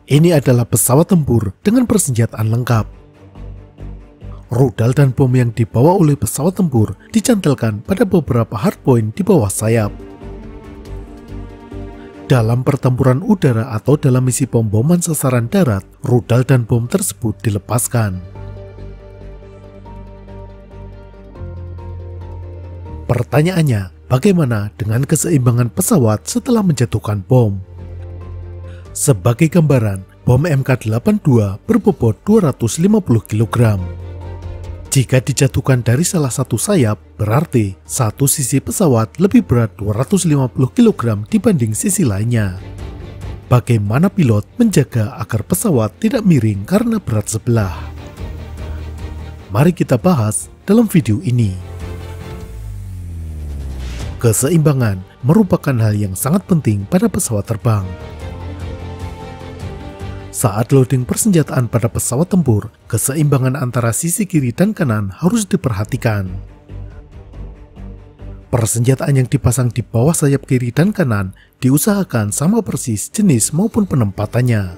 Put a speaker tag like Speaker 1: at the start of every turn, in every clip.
Speaker 1: Ini adalah pesawat tempur dengan persenjataan lengkap. Rudal dan bom yang dibawa oleh pesawat tempur dicantelkan pada beberapa hardpoint di bawah sayap. Dalam pertempuran udara atau dalam misi pemboman sasaran darat, rudal dan bom tersebut dilepaskan. Pertanyaannya, bagaimana dengan keseimbangan pesawat setelah menjatuhkan bom? Sebagai gambaran, bom MK82 berbobot 250 kg. Jika dijatuhkan dari salah satu sayap, berarti satu sisi pesawat lebih berat 250 kg dibanding sisi lainnya. Bagaimana pilot menjaga agar pesawat tidak miring karena berat sebelah? Mari kita bahas dalam video ini. Keseimbangan merupakan hal yang sangat penting pada pesawat terbang. Saat loading persenjataan pada pesawat tempur, keseimbangan antara sisi kiri dan kanan harus diperhatikan. Persenjataan yang dipasang di bawah sayap kiri dan kanan diusahakan sama persis jenis maupun penempatannya.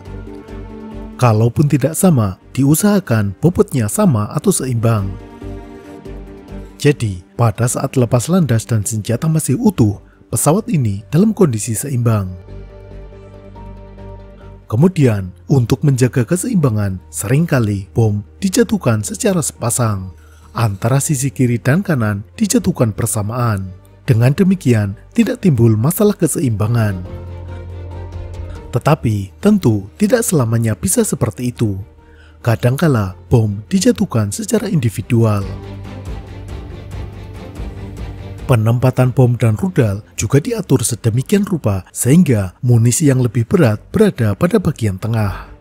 Speaker 1: Kalaupun tidak sama, diusahakan bobotnya sama atau seimbang. Jadi, pada saat lepas landas dan senjata masih utuh, pesawat ini dalam kondisi seimbang. Kemudian, untuk menjaga keseimbangan, seringkali bom dijatuhkan secara sepasang. Antara sisi kiri dan kanan dijatuhkan bersamaan. Dengan demikian, tidak timbul masalah keseimbangan. Tetapi, tentu tidak selamanya bisa seperti itu. Kadangkala, bom dijatuhkan secara individual. Penempatan bom dan rudal juga diatur sedemikian rupa sehingga munisi yang lebih berat berada pada bagian tengah.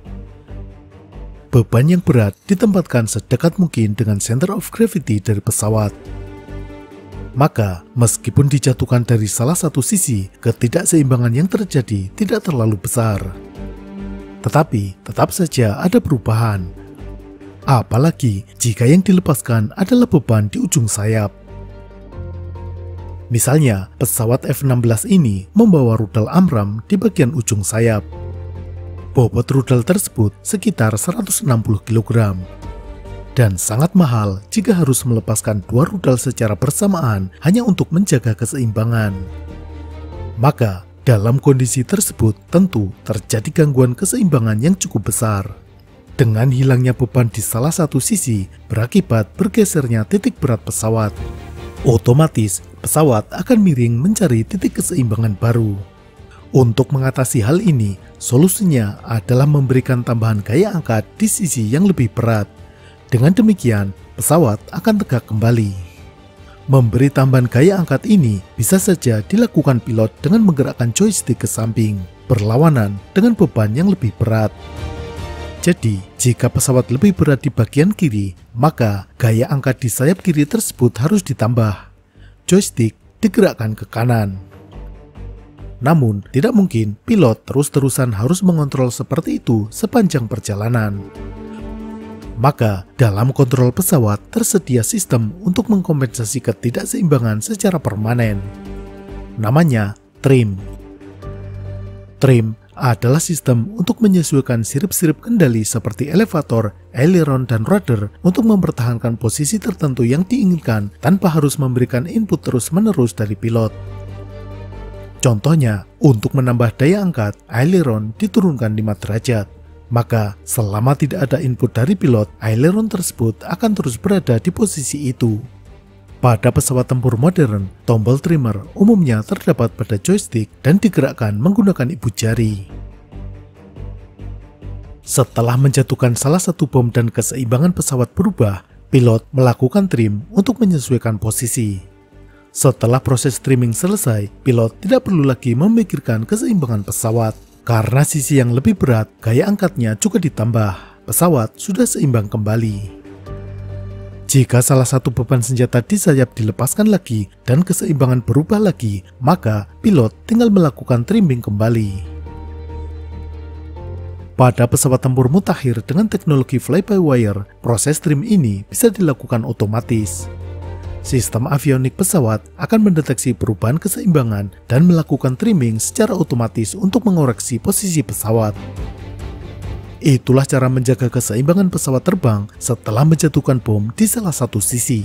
Speaker 1: Beban yang berat ditempatkan sedekat mungkin dengan center of gravity dari pesawat. Maka, meskipun dijatuhkan dari salah satu sisi, ketidakseimbangan yang terjadi tidak terlalu besar. Tetapi, tetap saja ada perubahan. Apalagi jika yang dilepaskan adalah beban di ujung sayap. Misalnya, pesawat F-16 ini membawa rudal AMRAAM di bagian ujung sayap. Bobot rudal tersebut sekitar 160 kg. Dan sangat mahal jika harus melepaskan dua rudal secara bersamaan hanya untuk menjaga keseimbangan. Maka, dalam kondisi tersebut tentu terjadi gangguan keseimbangan yang cukup besar. Dengan hilangnya beban di salah satu sisi, berakibat bergesernya titik berat pesawat. Otomatis, pesawat akan miring mencari titik keseimbangan baru. Untuk mengatasi hal ini, solusinya adalah memberikan tambahan gaya angkat di sisi yang lebih berat. Dengan demikian, pesawat akan tegak kembali. Memberi tambahan gaya angkat ini bisa saja dilakukan pilot dengan menggerakkan joystick ke samping, berlawanan dengan beban yang lebih berat. Jadi, jika pesawat lebih berat di bagian kiri, maka gaya angkat di sayap kiri tersebut harus ditambah. Joystick digerakkan ke kanan. Namun, tidak mungkin pilot terus-terusan harus mengontrol seperti itu sepanjang perjalanan. Maka, dalam kontrol pesawat tersedia sistem untuk mengkompensasi ketidakseimbangan secara permanen. Namanya trim. Trim adalah sistem untuk menyesuaikan sirip-sirip kendali seperti elevator, aileron, dan rudder untuk mempertahankan posisi tertentu yang diinginkan tanpa harus memberikan input terus-menerus dari pilot. Contohnya, untuk menambah daya angkat, aileron diturunkan 5 derajat. Maka, selama tidak ada input dari pilot, aileron tersebut akan terus berada di posisi itu. Pada pesawat tempur modern, tombol trimmer umumnya terdapat pada joystick dan digerakkan menggunakan ibu jari. Setelah menjatuhkan salah satu bom dan keseimbangan pesawat berubah, pilot melakukan trim untuk menyesuaikan posisi. Setelah proses trimming selesai, pilot tidak perlu lagi memikirkan keseimbangan pesawat. Karena sisi yang lebih berat, gaya angkatnya juga ditambah. Pesawat sudah seimbang kembali. Jika salah satu beban senjata di sayap dilepaskan lagi dan keseimbangan berubah lagi, maka pilot tinggal melakukan trimming kembali. Pada pesawat tempur mutakhir dengan teknologi fly-by-wire, proses trim ini bisa dilakukan otomatis. Sistem avionik pesawat akan mendeteksi perubahan keseimbangan dan melakukan trimming secara otomatis untuk mengoreksi posisi pesawat. Itulah cara menjaga keseimbangan pesawat terbang setelah menjatuhkan bom di salah satu sisi.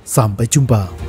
Speaker 1: Sampai jumpa.